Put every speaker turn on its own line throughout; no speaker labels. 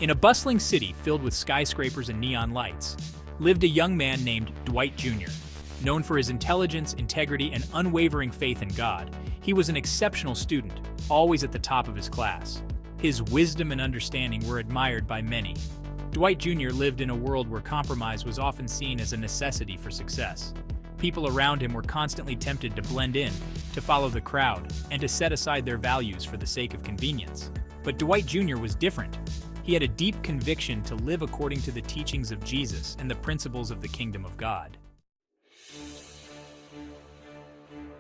In a bustling city filled with skyscrapers and neon lights, lived a young man named Dwight Jr. Known for his intelligence, integrity, and unwavering faith in God, he was an exceptional student, always at the top of his class. His wisdom and understanding were admired by many. Dwight Jr. lived in a world where compromise was often seen as a necessity for success. People around him were constantly tempted to blend in, to follow the crowd, and to set aside their values for the sake of convenience. But Dwight Jr. was different. He had a deep conviction to live according to the teachings of Jesus and the principles of the kingdom of God.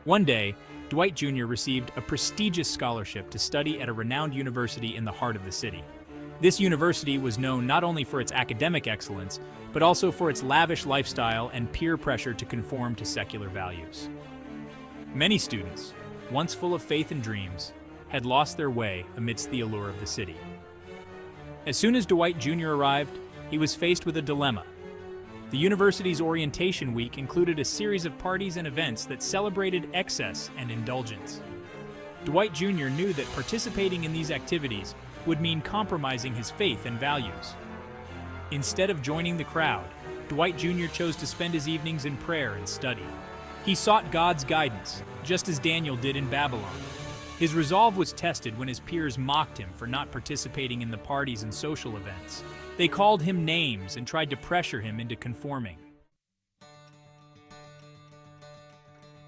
One day, Dwight Jr. received a prestigious scholarship to study at a renowned university in the heart of the city. This university was known not only for its academic excellence, but also for its lavish lifestyle and peer pressure to conform to secular values. Many students, once full of faith and dreams, had lost their way amidst the allure of the city. As soon as Dwight Jr. arrived, he was faced with a dilemma. The university's orientation week included a series of parties and events that celebrated excess and indulgence. Dwight Jr. knew that participating in these activities would mean compromising his faith and values. Instead of joining the crowd, Dwight Jr. chose to spend his evenings in prayer and study. He sought God's guidance, just as Daniel did in Babylon. His resolve was tested when his peers mocked him for not participating in the parties and social events. They called him names and tried to pressure him into conforming.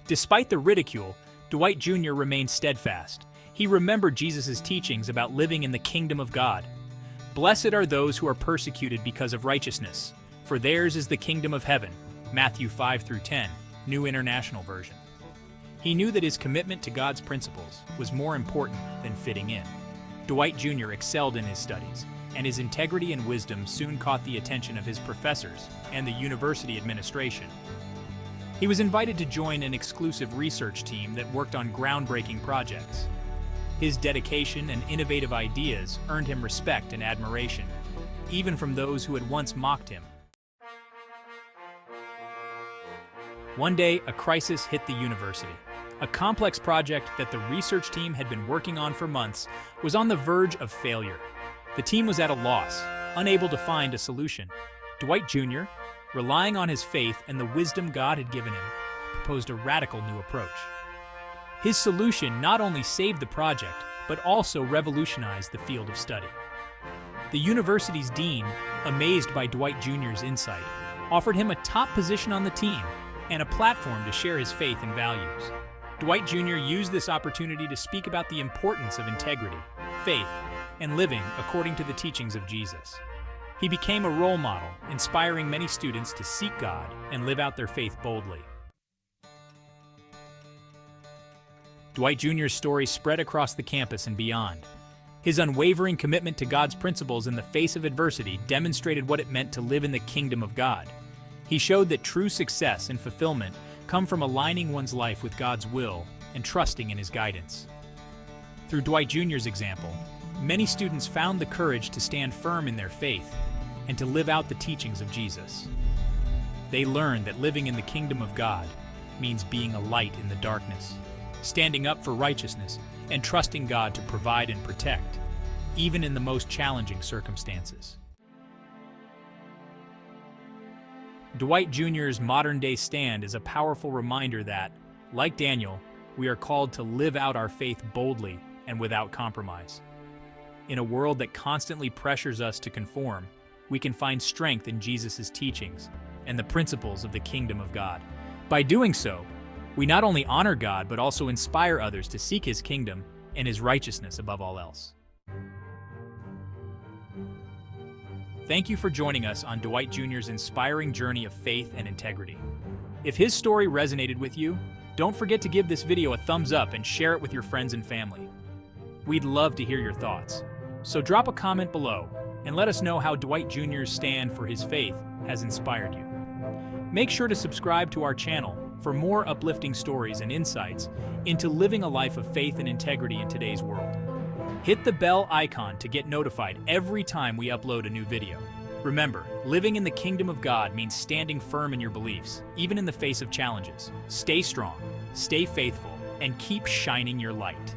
Despite the ridicule, Dwight Jr. remained steadfast. He remembered Jesus' teachings about living in the kingdom of God. Blessed are those who are persecuted because of righteousness, for theirs is the kingdom of heaven. Matthew 5-10, New International Version. He knew that his commitment to God's principles was more important than fitting in. Dwight Jr. excelled in his studies, and his integrity and wisdom soon caught the attention of his professors and the university administration. He was invited to join an exclusive research team that worked on groundbreaking projects. His dedication and innovative ideas earned him respect and admiration, even from those who had once mocked him. One day, a crisis hit the university. A complex project that the research team had been working on for months was on the verge of failure. The team was at a loss, unable to find a solution. Dwight Jr., relying on his faith and the wisdom God had given him, proposed a radical new approach. His solution not only saved the project, but also revolutionized the field of study. The university's dean, amazed by Dwight Jr.'s insight, offered him a top position on the team and a platform to share his faith and values. Dwight Jr. used this opportunity to speak about the importance of integrity, faith, and living according to the teachings of Jesus. He became a role model, inspiring many students to seek God and live out their faith boldly. Dwight Jr.'s story spread across the campus and beyond. His unwavering commitment to God's principles in the face of adversity demonstrated what it meant to live in the kingdom of God. He showed that true success and fulfillment come from aligning one's life with God's will and trusting in His guidance. Through Dwight Jr.'s example, many students found the courage to stand firm in their faith and to live out the teachings of Jesus. They learned that living in the kingdom of God means being a light in the darkness, standing up for righteousness, and trusting God to provide and protect, even in the most challenging circumstances. Dwight Jr.'s modern-day stand is a powerful reminder that, like Daniel, we are called to live out our faith boldly and without compromise. In a world that constantly pressures us to conform, we can find strength in Jesus' teachings and the principles of the kingdom of God. By doing so, we not only honor God, but also inspire others to seek His kingdom and His righteousness above all else. Thank you for joining us on Dwight Jr.'s inspiring journey of faith and integrity. If his story resonated with you, don't forget to give this video a thumbs up and share it with your friends and family. We'd love to hear your thoughts. So drop a comment below and let us know how Dwight Jr.'s stand for his faith has inspired you. Make sure to subscribe to our channel for more uplifting stories and insights into living a life of faith and integrity in today's world. Hit the bell icon to get notified every time we upload a new video. Remember, living in the kingdom of God means standing firm in your beliefs, even in the face of challenges. Stay strong, stay faithful, and keep shining your light.